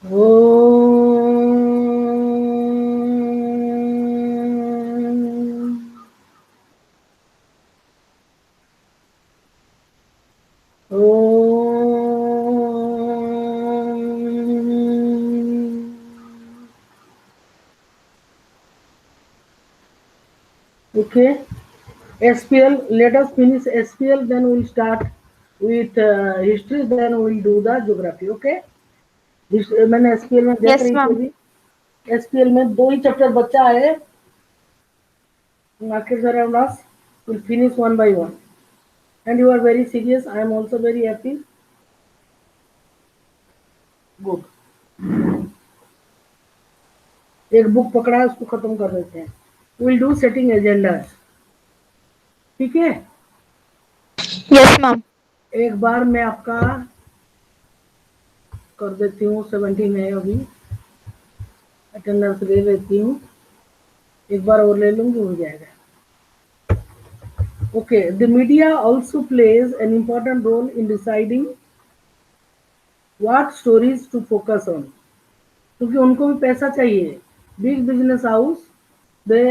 Okay, SPL. Let us finish SPL, then we'll start with history. Then we'll do the geography. Okay. मैंने SPL में देख Yes, रही थी ma'am. अभी. SPL में 2 ही चैप्टर बच्चा है. Markets around us. We'll finish one by one. And you are very serious. I am also very happy. Good. एक बुक पकड़ा है, उसको खत्म कर देते हैं. We'll do setting agendas. ठीक है. Yes, ma'am. एक बार मैं आपका कर देती हूँ. 17 है अभी. अटेंडेंस ले लेती हूँ. एक बार और ले लूंगी, हो जाएगा. Okay, the media also plays an important role in deciding what stories to focus on. क्योंकि उनको भी पैसा चाहिए. बिग बिजनेस हाउस दे.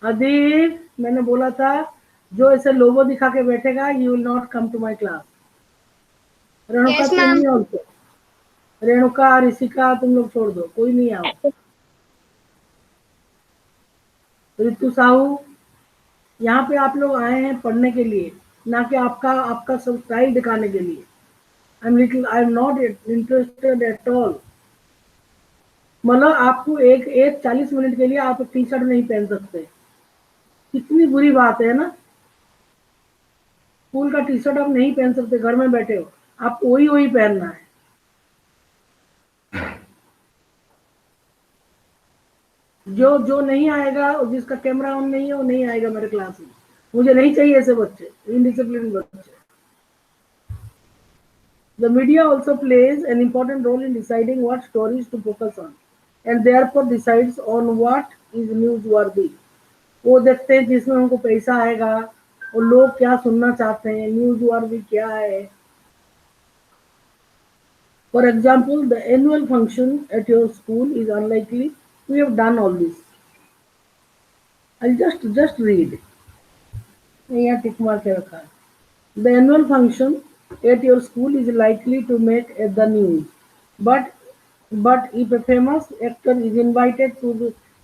अधिक मैंने बोला था, जो ऐसे लोगो दिखा के बैठेगा, you will not come to my class. Renuka Yes, तुम ma'am. नहीं हो तो. रेणुका, ऋषिका, तुम लोग छोड़ दो, कोई नहीं आओ. ऋतु साहू, यहाँ पे आप लोग आए हैं पढ़ने के लिए, ना कि आपका सब स्टाइल दिखाने के लिए. I am not interested at all. मतलब आपको एक 40 मिनट के लिए आप टी शर्ट नहीं पहन सकते. कितनी बुरी बात है ना. स्कूल का टी शर्ट आप नहीं पहन सकते, घर में बैठे हो, आपको वही पहनना है. जो नहीं आएगा, जिसका कैमरा ऑन नहीं है, वो नहीं आएगा मेरे क्लास में. मुझे नहीं चाहिए ऐसे बच्चे, इनडिसिप्लिन बच्चे. The media also plays an important role in deciding what stories to focus on, and therefore decides on what is newsworthy. वो देखते हैं जिसमें उनको पैसा आएगा और लोग क्या सुनना चाहते हैं, न्यूज़वर्दी क्या है. For example, the annual function at your school is unlikely. We have done all this. I'll just read. यहाँ टिक मार के रखा है. The annual function at your school is likely to make the news, but if a famous actor is invited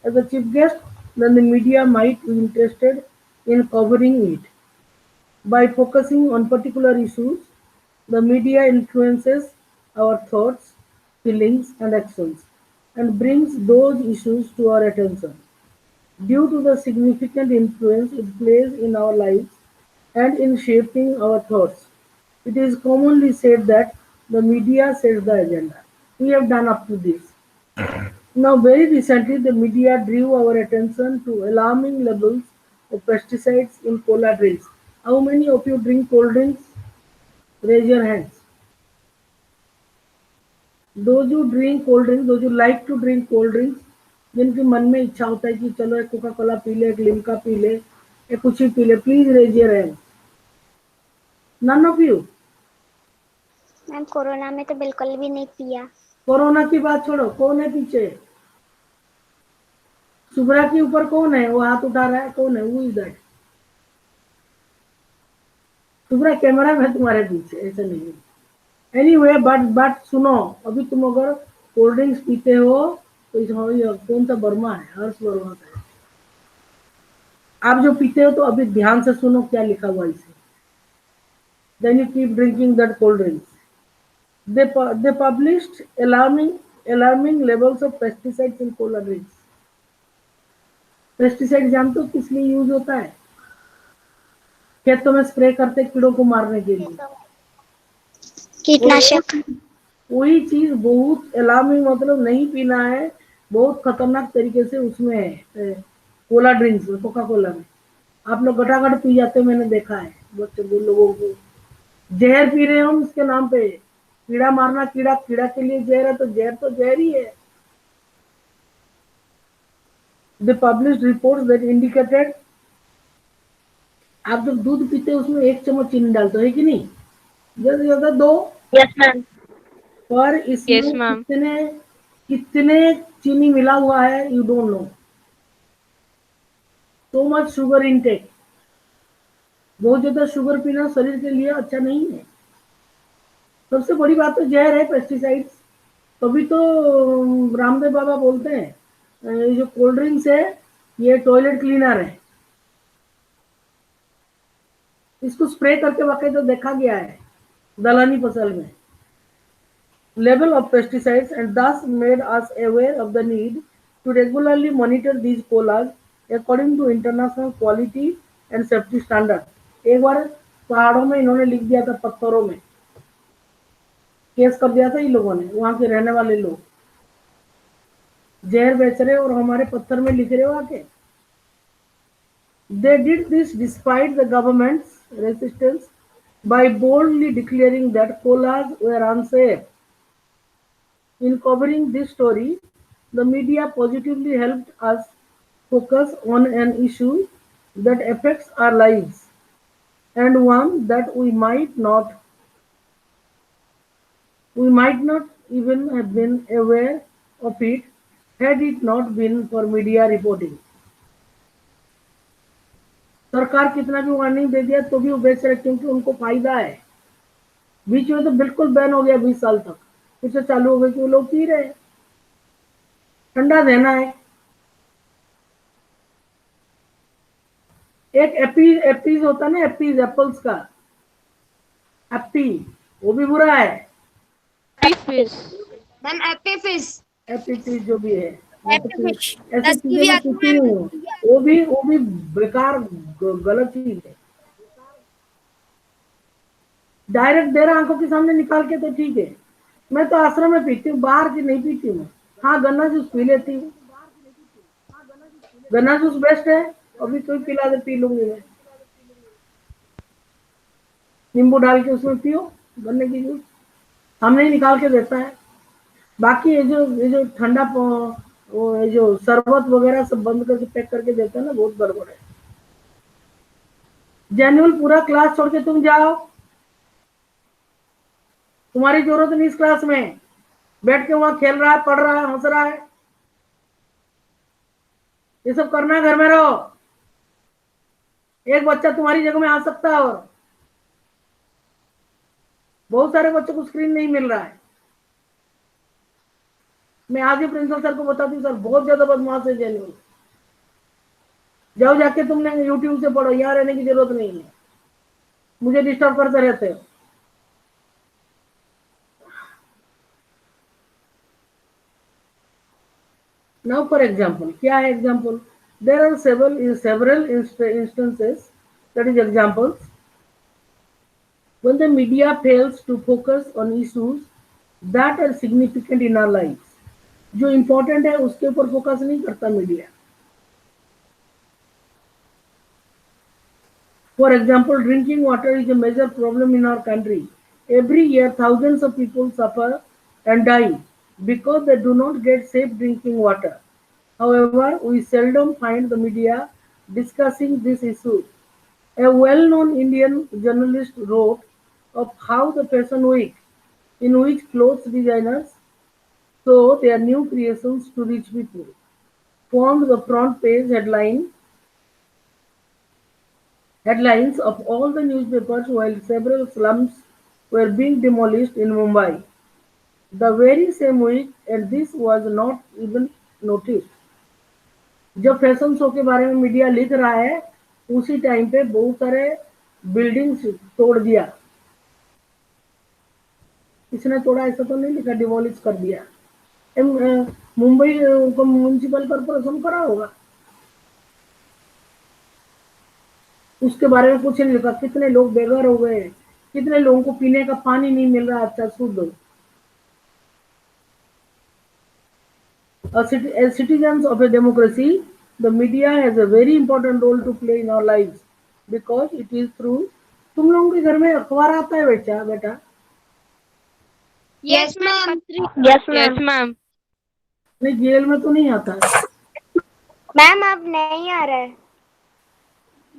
as a chief guest, then the media might be interested in covering it. By focusing on particular issues, the media influences our thoughts, feelings, and actions, and brings those issues to our attention. Due to the significant influence it plays in our lives and in shaping our thoughts, it is commonly said that the media sets the agenda. We have done up to this. Now, very recently, the media drew our attention to alarming levels of pesticides in cola drinks. How many of you drink cold drinks? Raise your hands. Those who drink cold drinks, those who like to drink cold drinks, जिनके मन में इच्छा होता है कि चलो एक Coca Cola P ले, एक लिम्का पी ले, एक कुछ ही पी ले, please raise your hand. None of you. Ma'am corona में तो बिल्कुल भी नहीं पिया. कोरोना की बात छोड़ो, कौन है पीछे? शुभ्रा के ऊपर कौन है? वो हाथ उठा रहा है, कौन है? वो इधर. शुभ्रा कैमरा में तुम्हारे पीछे, ऐसा नहीं है. एनीवे, बट सुनो, अभी तुम अगर कोल्ड ड्रिंक्स पीते हो तो इसमें कौन सा वर्मा है? हर्ष वर्मा का है. आप जो पीते हो तो अभी ध्यान से सुनो क्या लिखा हुआ इसे. Then you keep drinking that cold drinks. They published alarming levels of pesticides in cola drinks. Pesticide जानते हो किस लिए यूज होता है? खेतों में स्प्रे करते कीड़ों को मारने के लिए. कीटनाशक. वही चीज बहुत अलार्मिंग, मतलब नहीं पीना है, बहुत खतरनाक तरीके से उसमें है. कोला ड्रिंक्स में, कोका कोला में आप लोग गटागट पी जाते, मैंने देखा है बच्चों लोगों को. जहर पी रहे हम इसके नाम पे. कीड़ा मारना, कीड़ा के लिए जहर है तो जहर ही है. They published reports that indicated, आप जब दूध पीते हो उसमें 1 चम्मच चीनी डालते हो, है कि नहीं? ज्यादा से ज्यादा 2. Yes, ma'am. पर Yes, इसमें ma'am. कितने कितने चीनी मिला हुआ है, you don't know. So much sugar intake. बहुत ज्यादा शुगर पीना शरीर के लिए अच्छा नहीं है। सबसे बड़ी बात तो जहर है पेस्टिसाइड्स। तभी तो रामदेव बाबा बोलते हैं ये जो कोल्ड ड्रिंक्स है ये टॉयलेट क्लीनर है। इसको स्प्रे करके वाकई तो देखा गया है दलहनी फसल में। Level of pesticides and thus made us aware of the need to regularly monitor these colas according to international quality and safety standard। एक बार पहाड़ों में इन्होंने लिख दिया था, पत्थरों में केस कर दिया था इन लोगों ने, वहां के रहने वाले लोग जहर बेच रहे और हमारे पत्थर में लिख रहे हो आके। They did this despite the government's resistance by boldly declaring that colas were unsafe। In covering this story, the media positively helped us focus on an issue that affects our lives and one that we might not even have been aware of it had it not been for media reporting। सरकार कितना भी warning दे दिया तो भी वो बेच रहे क्योंकि उनको फायदा है। बीच में तो बिल्कुल बैन हो गया 20 साल तक, फिर से चालू हो गया कि वो लोग पी रहे हैं। ठंडा देना है। एक एपीज होता है ना, एपीज एप्पल्स का एप्पी, वो भी बुरा है। Ma'am एप्पी fish. एपी चीज जो भी है, मैं तो एप्पी फिश ऐसी लस्सी चीजें भी मैं आती पीती है नहीं मैम। हूँ। वो भी बेकार गलत चीज है। डायरेक्ट दे रहा आंखों के सामने निकाल के तो ठीक है। मैं तो आश्रम में पीती हूँ, बाहर की नहीं पीती हूँ। हाँ, गन्ना जूस पी लेती हूँ। गन्ना जूस बेस्ट है। अभी कोई पिला दे पी लूंगी मैं। नींबू डाल के उसमें पियो गन्ने की जूस, हमने ही निकाल के देता है। बाकी ये जो ठंडा वो ये जो शरबत वगैरह सब बंद करके पैक करके देते हैं ना, बहुत गड़बड़ है। जेन्युअल पूरा क्लास छोड़ के तुम जाओ, तुम्हारी जरूरत नहीं इस क्लास में। बैठ के वहां खेल रहा है, पढ़ रहा है, हंस रहा है, ये सब करना है, घर में रहो। एक बच्चा तुम्हारी जगह में आ सकता है और बहुत सारे बच्चों को स्क्रीन नहीं मिल रहा है। मैं आज ही प्रिंसिपल सर को बताती हूँ, सर बहुत ज्यादा बदमाश है जेन्युअल। जाओ जाके तुमने यूट्यूब से पढ़ो, यहाँ रहने की जरूरत नहीं है, मुझे डिस्टर्ब करते रहते हो। Now for example, क्या है example? There are several instances, that is examples, when the media fails to focus on issues that are significant in our lives। जो important है उसके ऊपर फोकस नहीं करता media. For example, drinking water is a major problem in our country। Every year thousands of people suffer and die because they do not get safe drinking water। However, we seldom find the media discussing this issue। A well-known Indian journalist wrote of how the Fashion Week, in which clothes designers show their new creations to rich people, formed the front page headlines of all the newspapers while several slums were being demolished in Mumbai the very same week, and this was not even noticed। जब fashion show के बारे में media लिख रहा है उसी time पे बहुत सारे बिल्डिंग्स तोड़ दिया। इसने तोड़ा ऐसा तो नहीं लिखा, डिमोलिश कर दिया। मुंबई को म्यूनिसिपल कॉर्पोरेशन करा होगा, उसके बारे में कुछ नहीं लिखा। कितने लोग बेघर हो गए, कितने लोगों को पीने का पानी नहीं मिल रहा अच्छा शुद्ध। As citizens of a democracy, the media has a very important role to play in our lives because it is through। तुम लोगों के घर में अखबार आता है बेटा? Yes ma'am. Yes, ma'am. नहीं, जेल में तो नहीं आता है। मैम अब नहीं आ रहा है।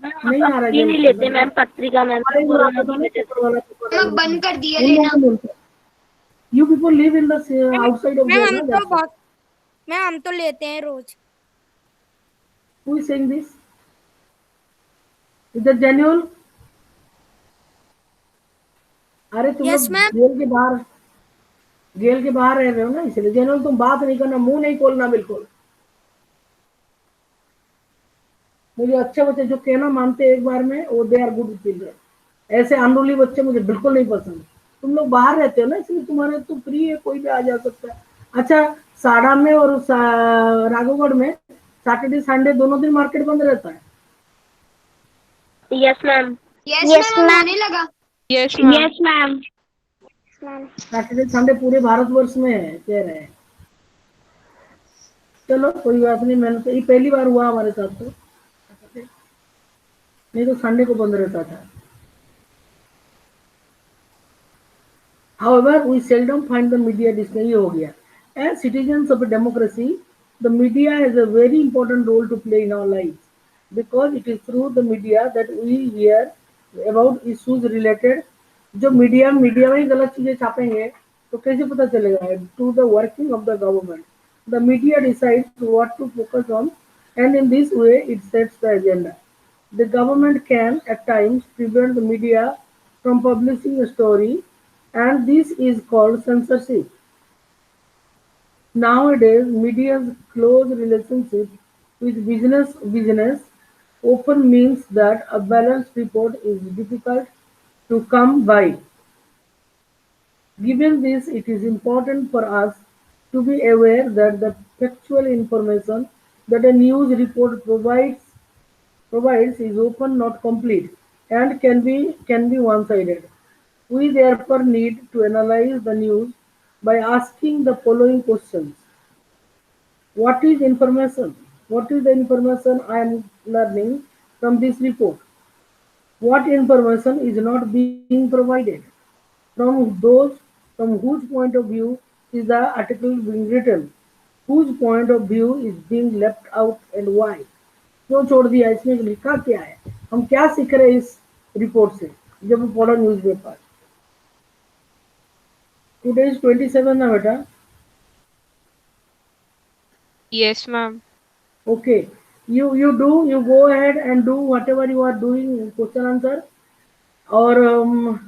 नहीं आ रहा नहीं जेल लेते मैम पत्रिका मैम हमारे घर आता था ना, पेपर वाला पेपर अब बंद कर दिया उन लोगों लेना। को बोलते हैं। You people live in the outside of ma'am there, हम ना? तो That's why। बहुत मैम हम तो लेते हैं रोज। Who is saying this? Is that genuine? अरे तुम लोग यस मैम। जेल के बाहर रह रहे हो ना, इसलिए जेनुअल तुम बात नहीं करना, मुंह नहीं खोलना बिल्कुल। मुझे अच्छे बच्चे जो कहना मानते हैं एक बार में, वो दे आर गुड चिल्ड्रन। ऐसे अनरूली बच्चे मुझे बिल्कुल नहीं पसंद। तुम लोग बाहर रहते हो ना, इसलिए तुम्हारे तो फ्री है, कोई भी आ जा सकता है। अच्छा, साड़ा में और राघवगढ़ में सैटरडे संडे दोनों दिन मार्केट बंद रहता है। Yes ma'am. यस मैम होने लगा। Yes ma'am. Yes ma'am. Ma'am Saturday Sunday पूरे भारतवर्ष में है, कह रहे हैं। चलो कोई बात नहीं, मैंने तो ये पहली बार हुआ हमारे साथ, तो नहीं तो संडे को बंद रहता था। However, we seldom find the media display हो गया. As citizens of a democracy, the media has a very important role to play in our lives because it is through the media that we hear about issues related. जो media में ही गलत चीजें छापेंगे तो कैसे पता चलेगा? To the working of the government, the media decides what to focus on, and in this way it sets the agenda. The government can at times prevent the media from publishing a story, and this is called censorship. Nowadays, media's close relationship with business often means that a balanced report is difficult to come by. Given this, it is important for us to be aware that the factual information that a news report provides is often not complete and can be one-sided. We therefore need to analyze the news by asking the following questions. What is information? What is the information I am learning from this report? What information is not being provided? From those from whose point of view is the article being written? Whose point of view is being left out and why? क्यों छोड़ दिया, इसमें लिखा क्या है, हम क्या सीख रहे हैं इस रिपोर्ट से जब पढ़ो न्यूज़पेपर। टुडे इज 27 ना बेटा? Yes ma'am. Okay, you go ahead and do whatever you are doing, question answer, or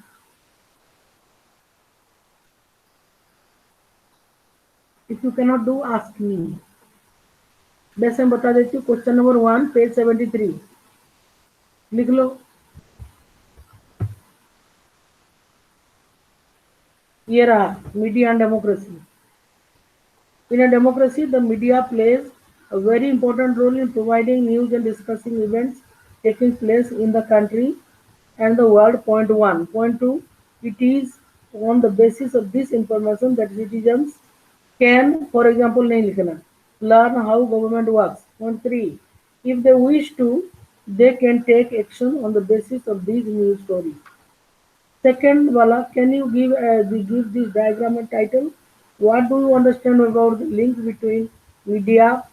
if you cannot do, ask me. वैसे मैं बता देती हूँ, क्वेश्चन नंबर 1 पेज 73 लिख लो। ये रहा, media and democracy. In a democracy, the media plays a very important role in providing news and discussing events taking place in the country and the world. Point 1. Point 2. It is on the basis of this information that citizens can, for example, नहीं लिखना, learn how government works. Point 3. If they wish to, they can take action on the basis of these news stories. Second wala, can you give this diagram a title? What do you understand about the link between media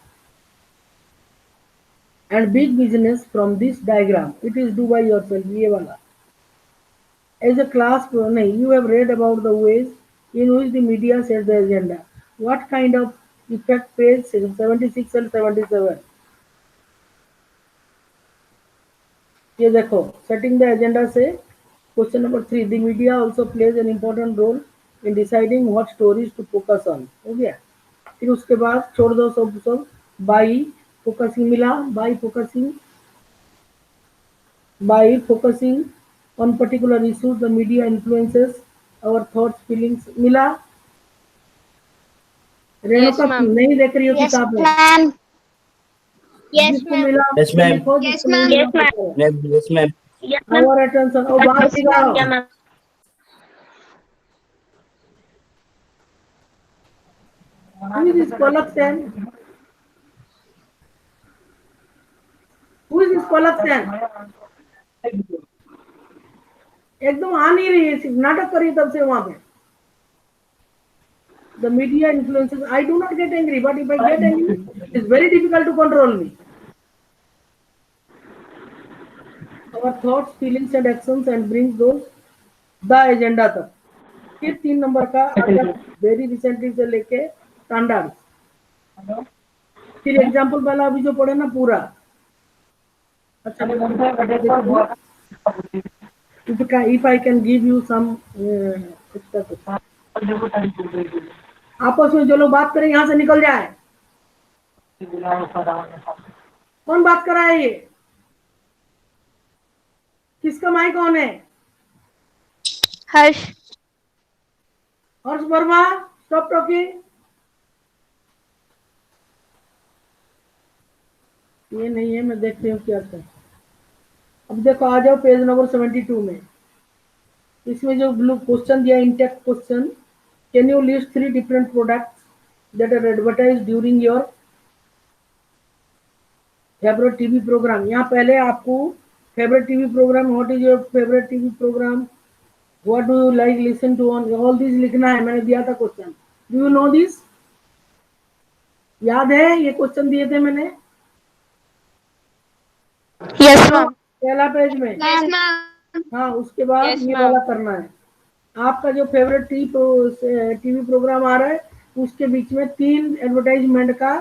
and big business from this diagram? It is do by yourself. ये वाला. As a class, नहीं, you have read about the ways in which the media sets the agenda. What kind of effect? Page 76 and 77. ये देखो, setting the agenda से question number 3, the media also plays an important role in deciding what stories to focus on. हो गया? फिर उसके बाद छोड़ दो सब by focusing मिला, by focusing on particular issues, the media influences our thoughts, feelings मिला। रेणुका ma'am. नहीं देख रही हो यस किताब में? मैम। जिसको मिला Yes, ma'am. लिखो, Yes, जिसको ma'am. नहीं Yes मिला ma'am. लिखो। Yes, ma'am. Yes ma'am. Our attention, और बाहर Yes, दिखाओ। Yeah ma'am. Who is this Palak Sen? Who is this Palak Sen? एकदम आ नहीं रही है, सिर्फ नाटक कर रही है तब से वहां पे। The media influences. I do not get angry, but if I get angry, it's very difficult to control me. Our thoughts, feelings, and actions, and brings those the agenda तक। फिर 3 नंबर का वेरी रिसेंटली से लेके standards. फिर example वाला अभी जो पढ़े ना पूरा। अच्छा देखो, if I can give you some extra question. आपस में जो लोग बात करें यहाँ से निकल जाए। कौन बात कर रहा है ये? किसका माइक ऑन है? हर्ष। हर्ष वर्मा, स्टॉप टॉकिंग। ये नहीं है, मैं देखती हूँ क्या था। अब देखो, आ जाओ पेज नंबर 72 में। इसमें जो ब्लू क्वेश्चन दिया, intact question, can you list 3 different products that are advertise during your favourite TV programme. यहाँ पहले आपको favourite TV programme, what is your favourite TV programme, what do you like listen to on, all this लिखना है। मैंने दिया था question, do you know this? याद है ये क्वेश्चन दिए थे मैंने? Yes ma'am. पहला पेज में। Yes ma'am. हाँ, उसके बाद यस ये मैम। वाला करना है। आपका जो फेवरेट टीवी प्रोग्राम आ रहा है, उसके बीच में 3 एडवर्टाइजमेंट का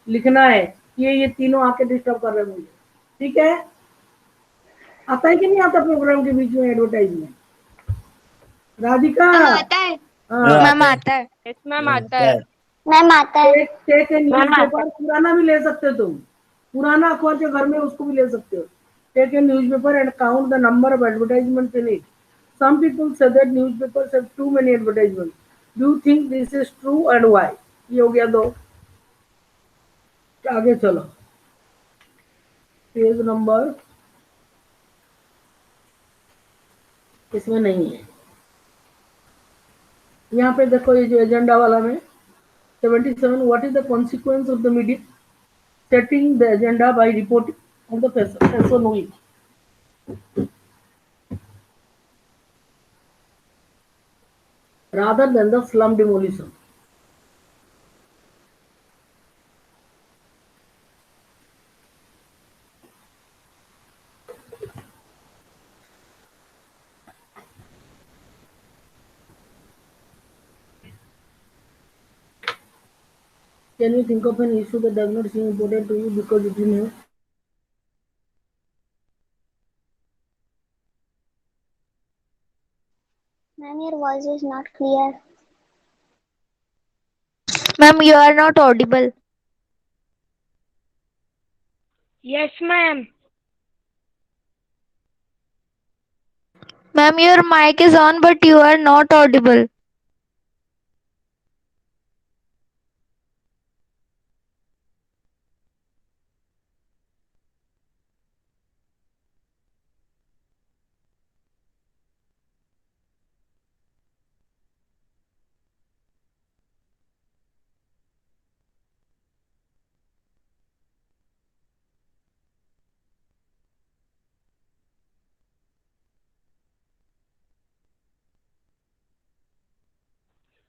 लिखना है। ये तीनों आके डिस्टर्ब कर रहे हैं मुझे। ठीक है? आता है कि नहीं आता प्रोग्राम के बीच में एडवर्टाइजमेंट? राधिका। मैम आता है। हाँ। मैम आता है। यस मैम आता है। मैम आता है। टेक ए न्यूज पेपर, पुराना भी ले सकते हो तुम। पुराना अखबार जो घर में, उसको भी ले सकते हो। Take a newspaper and count the number of advertisement in it. Some people say that newspaper have too many advertisement. Do you think this is true and why? ये हो गया दो। आगे चलो, पेज नंबर इसमें नहीं है। यहाँ पे देखो, ये जो एजेंडा वाला में 77, what is the consequence of the media setting the agenda by reporting on the person week rather than the slum demolition. Can you think of an issue that does not seem important to you because it is new? Ma'am, your voice is not clear. Ma'am you are not audible. Yes, ma'am. Ma'am your mic is on but you are not audible.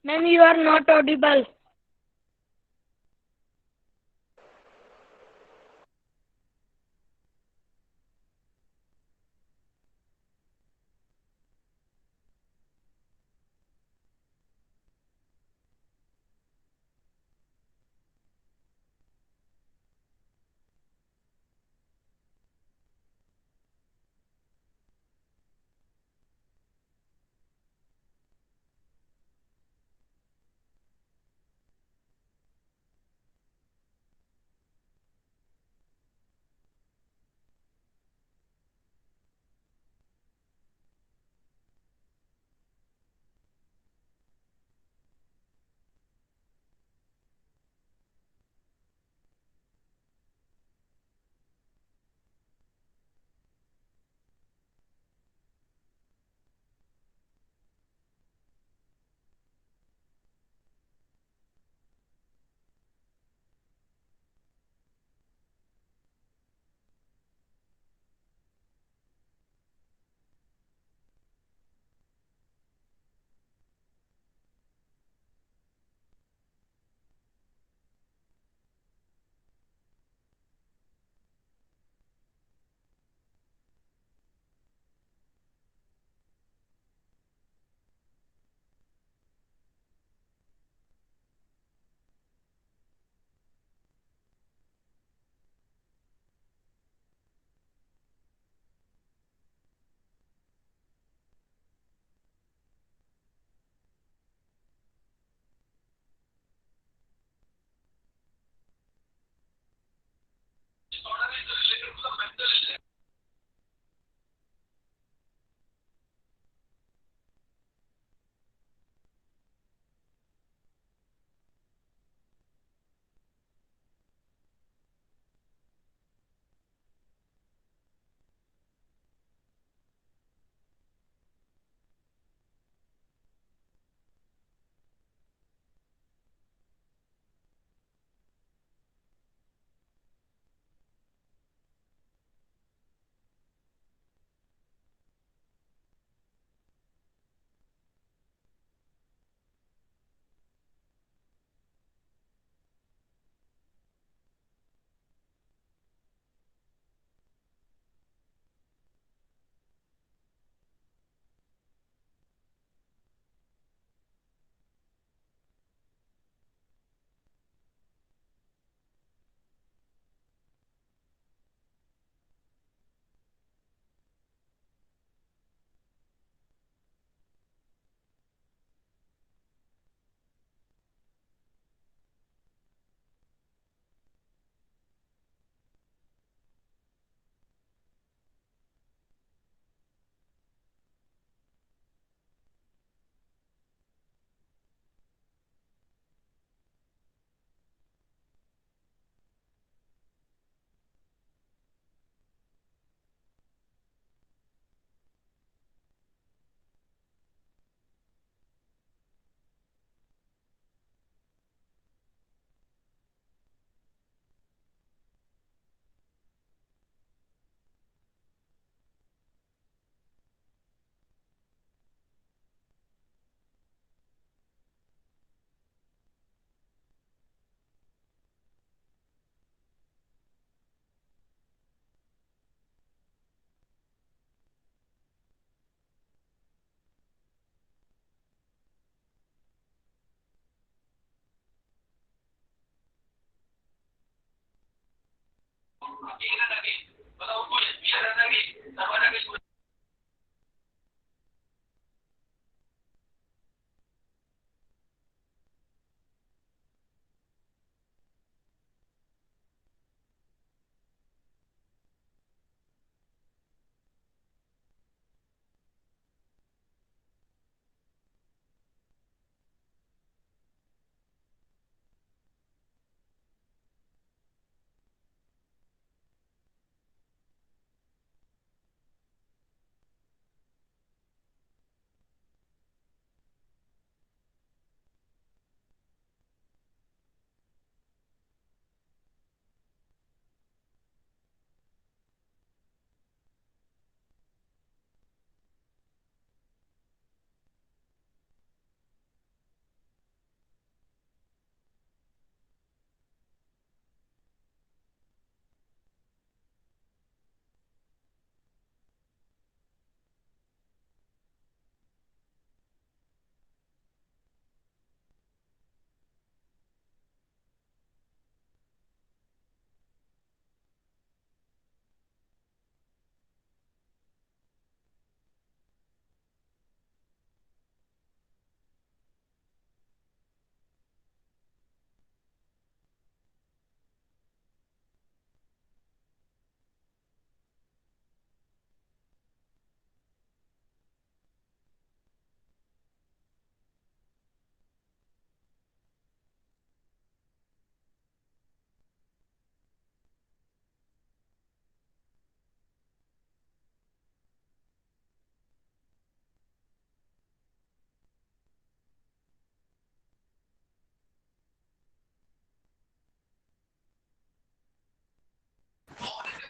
Ma'am, you are not audible.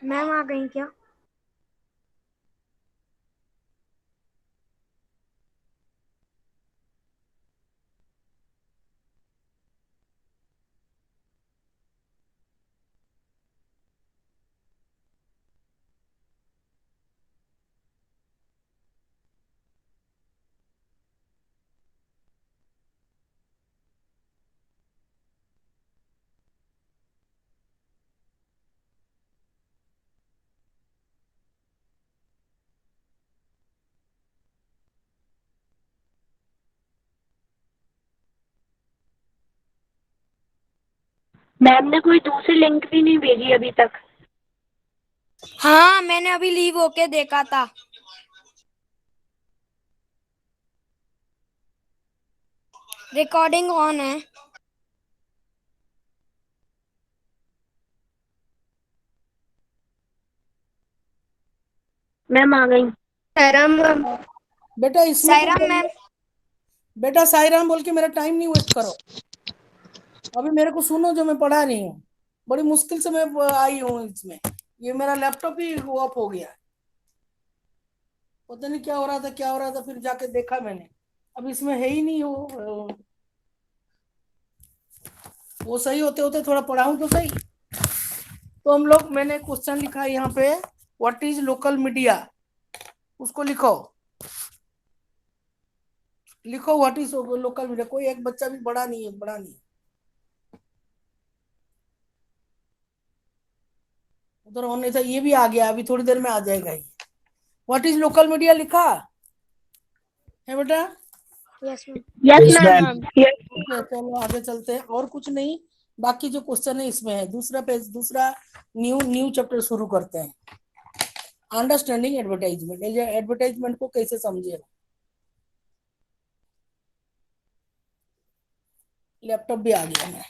Ma'am आ गई क्या? Ma'am ने कोई दूसरी link भी नहीं भेजी अभी तक। हाँ, मैंने अभी लीव होके देखा था। रिकॉर्डिंग ऑन है। मैम आ गई। सायराम बेटा इसमें सायराम मैम। बेटा साईराम बोल के मेरा टाइम नहीं वेस्ट करो। अभी मेरे को सुनो जो मैं पढ़ा रही हूँ। बड़ी मुश्किल से मैं आई हूँ इसमें। ये मेरा लैपटॉप ही ऑफ हो गया। पता नहीं क्या हो रहा था क्या हो रहा था, फिर जाके देखा मैंने। अब इसमें है ही नहीं वो सही होते होते थोड़ा पढ़ाऊं तो सही। तो हम लोग, मैंने क्वेश्चन लिखा है यहाँ पे, व्हाट इज लोकल मीडिया, उसको लिखो। लिखो व्हाट इज लोकल मीडिया। कोई एक बच्चा भी बड़ा नहीं है, बड़ा नहीं। उधर होने था, ये भी आ गया, अभी थोड़ी देर में आ जाएगा ये। व्हाट इज लोकल मीडिया लिखा है बेटा? Yes ma'am. Yes ma'am. ठीक है, चलो आगे चलते हैं। और कुछ नहीं, बाकी जो क्वेश्चन है इसमें है। दूसरा पेज, दूसरा न्यू न्यू चैप्टर शुरू करते हैं। Understanding advertisement. ये एडवर्टाइजमेंट को कैसे समझे। लैपटॉप भी आ गया है।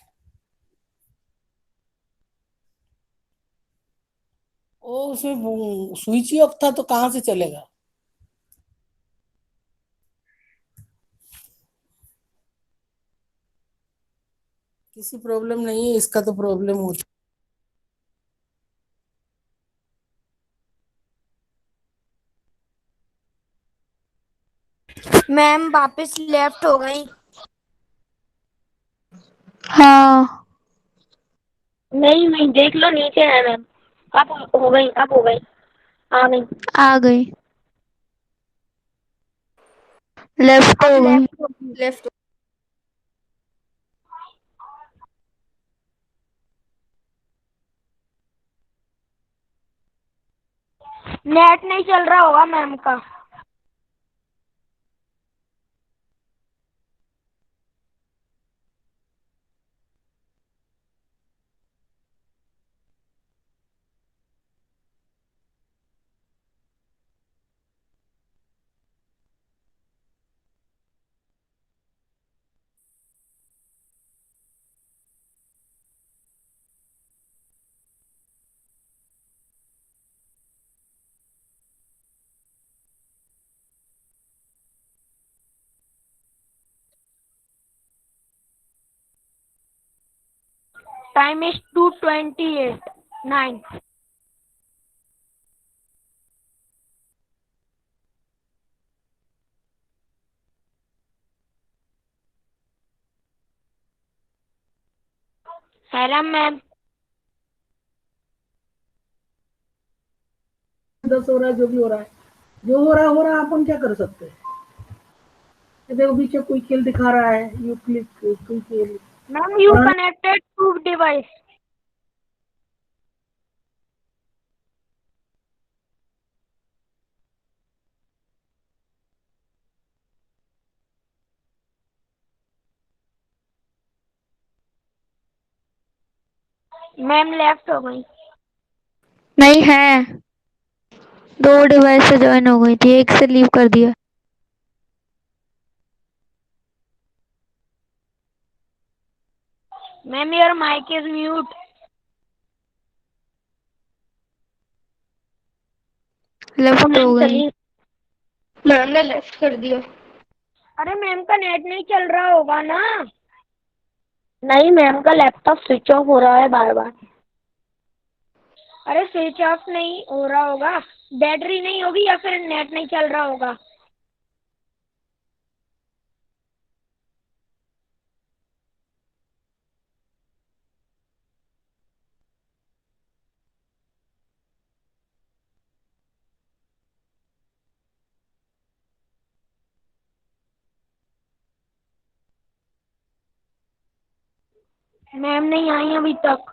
ओ उसमें स्विच ही ऑफ था तो कहाँ से चलेगा। किसी प्रॉब्लम नहीं है, इसका तो प्रॉब्लम होता। मैम वापस लेफ्ट हो गई। हाँ, नहीं नहीं, देख लो नीचे है मैम। अब हो गई, अब हो गई, आ गई। आ गई। लेफ्ट अब हो गई। लेफ्ट होगी। लेफ्ट। नेट नहीं चल रहा होगा मैम का। Time is 2:28 9। हैराम मैम। 10 हो रहा है, जो भी हो रहा है, जो हो रहा है, अपन क्या कर सकते हैं। ये देखो पीछे कोई खेल दिखा रहा है, यू क्लिक कोई खेल। Ma'am you connected to device. Ma'am left हो गई। नहीं है, 2 डिवाइस से ज्वाइन हो गई थी, एक से लीव कर दिया। Ma'am your mic is mute. Left हो गई। मैम ने लेफ्ट कर दिया। अरे मैम का नेट नहीं चल रहा होगा ना। नहीं मैम का लैपटॉप स्विच ऑफ हो रहा है बार बार। अरे स्विच ऑफ नहीं हो रहा होगा, बैटरी नहीं होगी या फिर नेट नहीं चल रहा होगा। मैम नहीं आई अभी तक।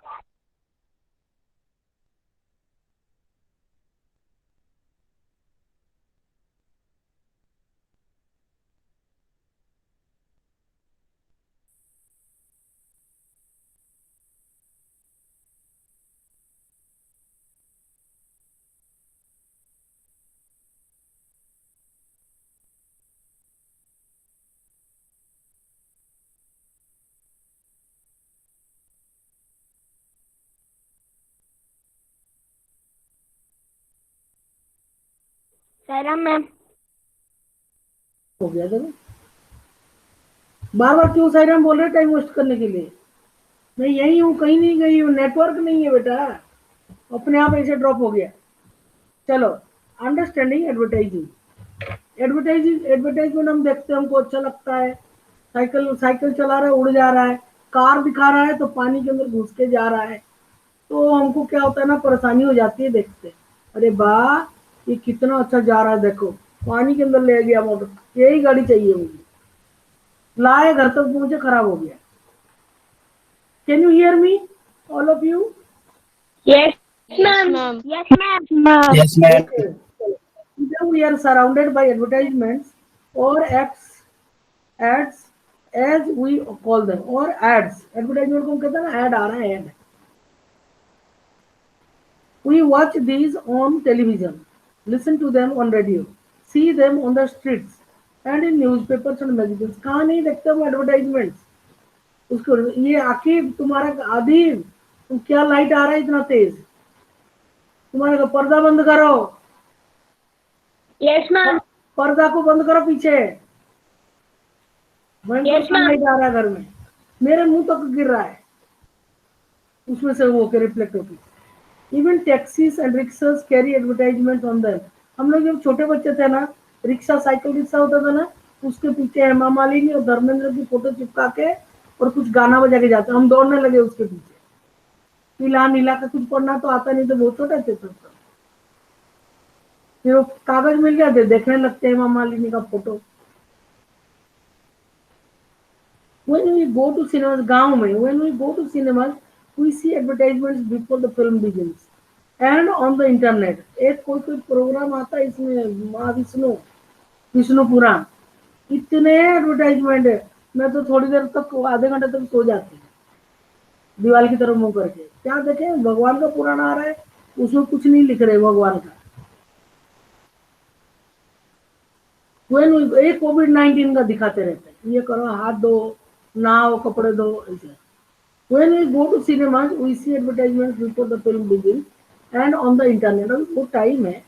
सैराम मैम। हो गया देखो, बार बार क्यों साइराम बोल रहे टाइम वेस्ट करने के लिए। मैं यही हूँ, कहीं नहीं गई हूँ, नेटवर्क नहीं है बेटा, अपने आप ऐसे ड्रॉप हो गया। चलो, अंडरस्टैंडिंग एडवर्टाइजिंग। एडवर्टाइजमेंट हम देखते हैं, हमको अच्छा लगता है। साइकिल साइकिल चला रहा है, उड़ जा रहा है। कार दिखा रहा है तो पानी के अंदर घुस के जा रहा है। तो हमको क्या होता है ना, परेशानी हो जाती है देखते। अरे वाह, ये कितना अच्छा जा रहा है, देखो पानी के अंदर ले गया मोटर, यही गाड़ी चाहिए मुझे। लाए घर तक पहुंचे, खराब हो गया। Can you hear me, all of you? Yes ma'am. Yes ma'am. Yes, ma'am. Okay. Either we are surrounded by advertisements or ads as we call them, or ads। advertisement को हम कहते हैं ना, ad आ रहा है, ad। We watch these on television, listen to them on radio, see them on the streets and in newspapers and magazines। कहाँ नहीं देखते हम एडवर्टाइजमेंट्स। उसको ये आखिर तुम्हारा आदि, तुम क्या लाइट आ रहा है इतना तेज, तुम्हारे का पर्दा बंद करो। Yes ma'am. पर्दा को बंद करो पीछे, Yes, ma'am. लाइट आ रहा है घर में, मेरे मुंह तक गिर रहा है, उसमें से वो के रिफ्लेक्ट होती। Even taxis and rickshaws carry advertisement on them. हम लोग जब छोटे बच्चे थे ना, रिक्शा साइकिल रिक्शा होता था ना, उसके पीछे हेमा मालिनी और धर्मेंद्र की फोटो चिपका के और कुछ गाना बजा के जाते, हम दौड़ने लगे उसके पीछे। नीला नीला का कुछ पढ़ना तो आता नहीं, तो बहुत छोटे थे तब। फिर वो कागज मिल गया, देखने लगते हैं हेमा मालिनी का photo. When we go to cinemas, गांव में, when we go to cinemas, we see advertisements before the film begins। And on the internet. एक कोई कोई प्रोग्राम आता है इसमें, माँ विष्णु, विष्णु पुराण, इतने एडवर्टाइजमेंट है, मैं तो थोड़ी देर तक, आधे घंटे तक सो जाती हूँ दीवार की तरफ मुंह करके। क्या देखे, भगवान का पुराण आ रहा है, उसमें कुछ नहीं लिख रहे भगवान का। ये कोविड-19 का दिखाते रहते हैं, ये करो, हाथ धो, नहाओ, कपड़े धो, ऐसे। When we go to cinemas, we see advertisements before the film begins and on the internet. अभी वो टाइम है,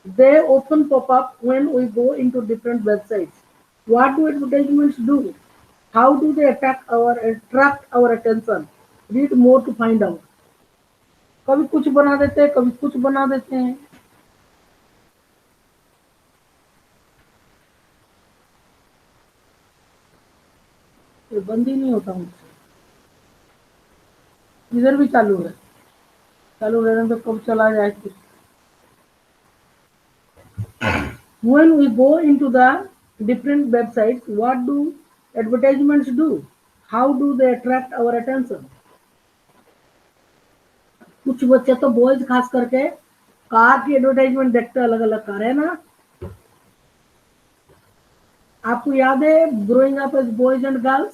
they often pop up when we go into different websites. What do advertisements do? How do they attract our attention? Read more to find out. कभी कुछ बना देते हैं, कभी कुछ बना देते हैं। ये बंद ही नहीं होता मुझसे, इधर भी चालू है, चालू रहने तो कब चला जाए कुछ। When we go into the different websites, what do advertisements do? How do they attract our attention? कुछ बच्चे तो बॉयज खास करके कार की एडवर्टाइजमेंट देखते, अलग अलग कार है ना। आपको याद है growing up as boys and girls,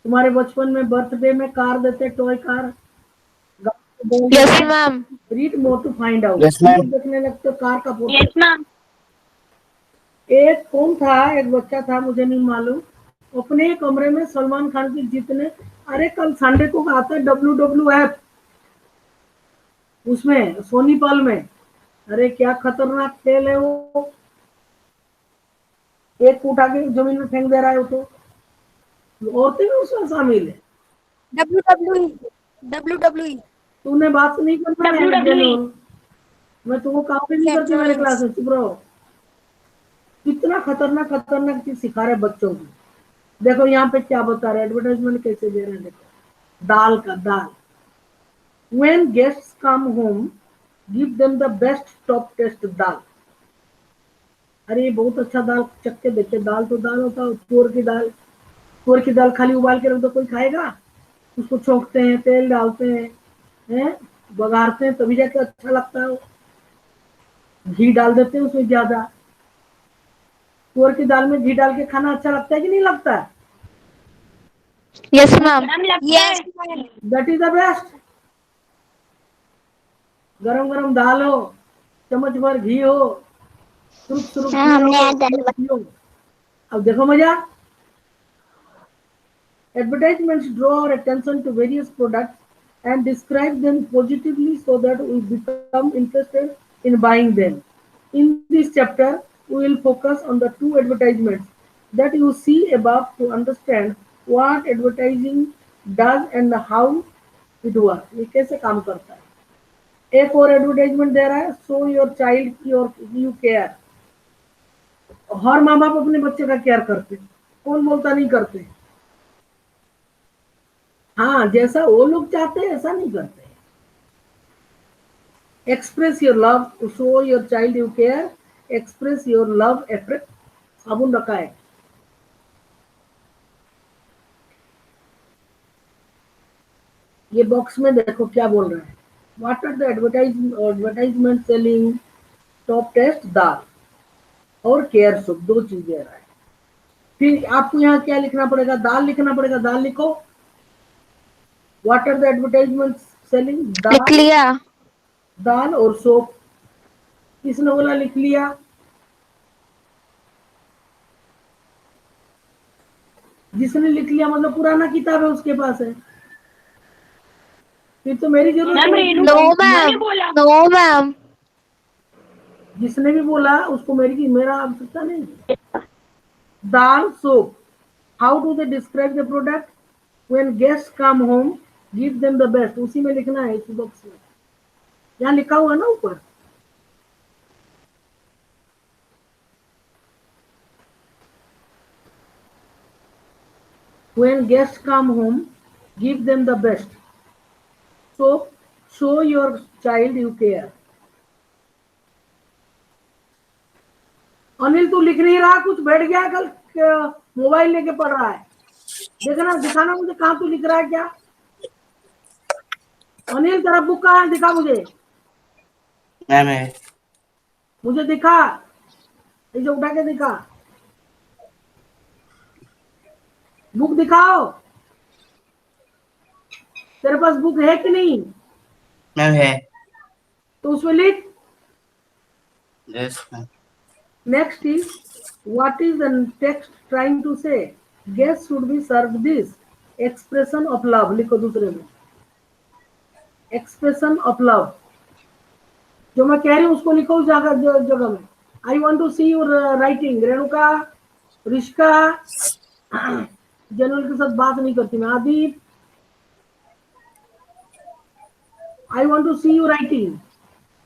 तुम्हारे बचपन में बर्थडे में कार देते, toy car. Yes ma'am. Read more to find out. Yes, ma'am. देखने लगते कार का फोटो। Yes ma'am. एक कौन था, एक बच्चा था, मुझे नहीं मालूम, अपने कमरे में सलमान खान की जितने, अरे कल संडे को आता है WWF, उसमें सोनीपल में, अरे क्या खतरनाक खेल है वो। एक उठा के जमीन में फेंक दे रहा है वो, तो औरतें भी उसमें शामिल है। WWE तूने बात नहीं करना है, WWE। मैं तुमको काम नहीं करती मेरे क्लास में, चुप रहो। कितना खतरनाक खतरनाक चीज सिखा रहे बच्चों को। देखो यहाँ पे क्या बता रहे, एडवर्टाइजमेंट कैसे दे रहे हैं, देखो दाल का, दाल। When guests come home, give them the best top taste दाल। अरे ये बहुत अच्छा दाल, चख के देखे, दाल तो दाल होता है, तुअर की दाल। तुअर की दाल खाली उबाल के रख दो, कोई खाएगा? उसको छोंकते हैं, तेल डालते हैं, बघारते हैं, तभी जाके अच्छा लगता है। घी डाल देते हैं उसमें ज्यादा। तुअर की दाल में घी डाल के खाना अच्छा लगता है कि नहीं लगता है? Yes ma'am. That is the best. गरम गरम दाल हो, चम्मच भर घी हो, सुरुक सुरुक हमने आज दाल पियो। अब देखो मजा। Advertisements draw our attention to various products and describe them positively so that we become interested in buying them. In this chapter, we will focus on the two advertisements that you see above to understand what advertising does and how it works. ये कैसे काम करता है। एक और advertisement दे रहा है, show your child you care. हर माँ बाप अपने बच्चे का केयर करते, कौन बोलता नहीं करते। हाँ, जैसा वो लोग चाहते हैं ऐसा नहीं करते। Express your love, to show your child you care, express your love effect, साबुन रखा है। ये बॉक्स में देखो क्या बोल रहा है, what are the advertisement selling top taste dal और केयर सूप, दो चीज दे रहा है। फिर आपको यहाँ क्या लिखना पड़ेगा, दाल लिखना पड़ेगा, दाल लिखो। What are the advertisement selling, लिख लिया। दाल और सोप। किसने बोला लिख लिया? जिसने लिख लिया मतलब पुराना किताब है उसके पास है, फिर तो मेरी जरूरत नहीं। No ma'am, no ma'am. जिसने भी बोला उसको मेरा आवश्यकता नहीं। Dal soap, how do they describe the product? When guest come home, give them the best. उसी में लिखना है, इस बॉक्स में यहाँ लिखा हुआ ना ऊपर। When guests come home, give them the best. So show your child you care. Anil तू लिख नहीं रहा, कुछ बैठ गया कल, मोबाइल लेके पढ़ रहा है। देखना, दिखाना मुझे कहाँ तू लिख रहा है क्या। अनिल तेरा बुक कहाँ है, दिखा मुझे। मैम है। मुझे दिखा, इसे उठा के दिखा, बुक दिखाओ। तेरे पास बुक है कि नहीं? मैम है। तो उसमें लिख। Yes ma'am. Next is, what is the text trying to say? Guests should be served this expression of love. लिखो दूसरे में, expression of love। जो मैं कह रही हूँ उसको लिखो उस जगह में। I want to see your writing। Renuka, Rishka, general के साथ बात नहीं करती मैं। Adip, I want to see you writing।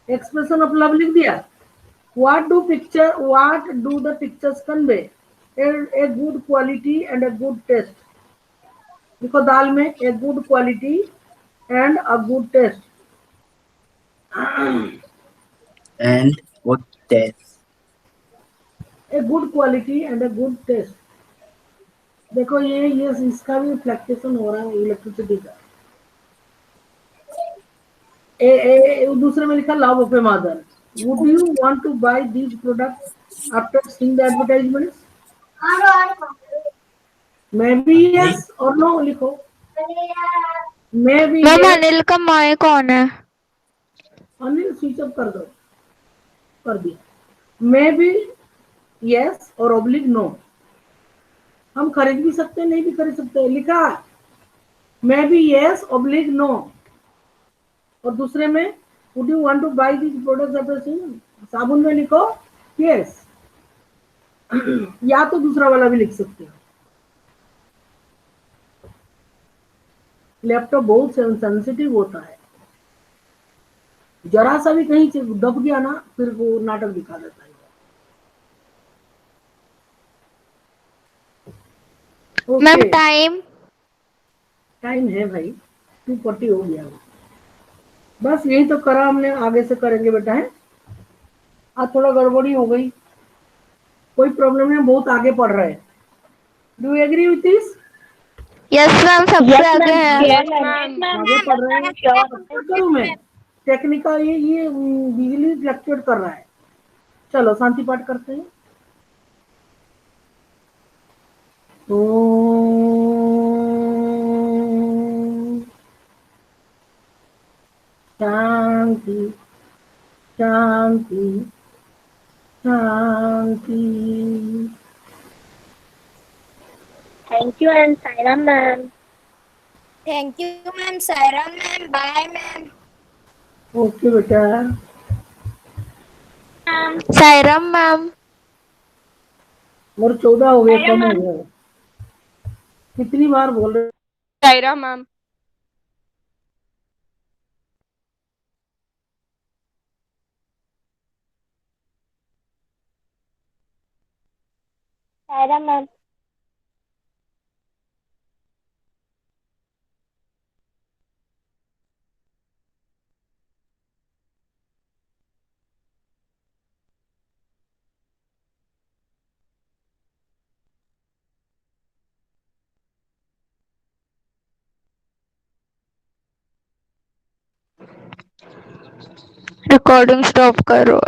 expression of love लिख दिया। What do the pictures convey? A good quality and a good taste। देखो दाल में a good quality and a good taste। And good taste. a good quality and a good taste। देखो ये इसका भी fluctuation हो रहा है इलेक्ट्रिसिटी का। दूसरे में लिखा love of a mother. Would you want to buy this product after seeing the advertisements? Maybe yes और नो लिखो। Maybe ma'am yes. Anil का माइक कौन है? अनिल स्विच ऑफ कर दो, कर दिया। मे बी यस और ऑब्लिक नो। हम खरीद भी सकते हैं, नहीं भी खरीद सकते। लिखा maybe yes oblique no. और दूसरे में would you want to buy this products after seeing, साबुन में लिखो यस। या तो दूसरा वाला भी लिख सकते हो। लैपटॉप बहुत सेंसिटिव होता है, जरा सा भी कहीं दब गया ना फिर वो नाटक दिखा देता है। Ma'am okay, time. टाइम है भाई, 2:40 हो गया। बस यही तो करा हमने, आगे से करेंगे बेटा है। आज थोड़ा गड़बड़ी हो गई, कोई प्रॉब्लम नहीं, बहुत आगे पढ़ रहे हैं। Do you agree with this? Yes ma'am, सबसे आगे है। Yes ma'am. आगे पढ़ रहे हैं। क्या करूं मैं? टेक्निकल ये बिजली फ्लक्चुएट कर रहा है। चलो शांति पाठ करते हैं। ओम शांति शांति शांति। Thank you and Sairam ma'am. Thank you ma'am, Sairam ma'am, bye ma'am. Okay बेटा। सायरम मैम। और 14 हो गए, कम हो गए। कितनी बार बोल रहे? Sairam ma'am. Sairam ma'am. Recording stop करो।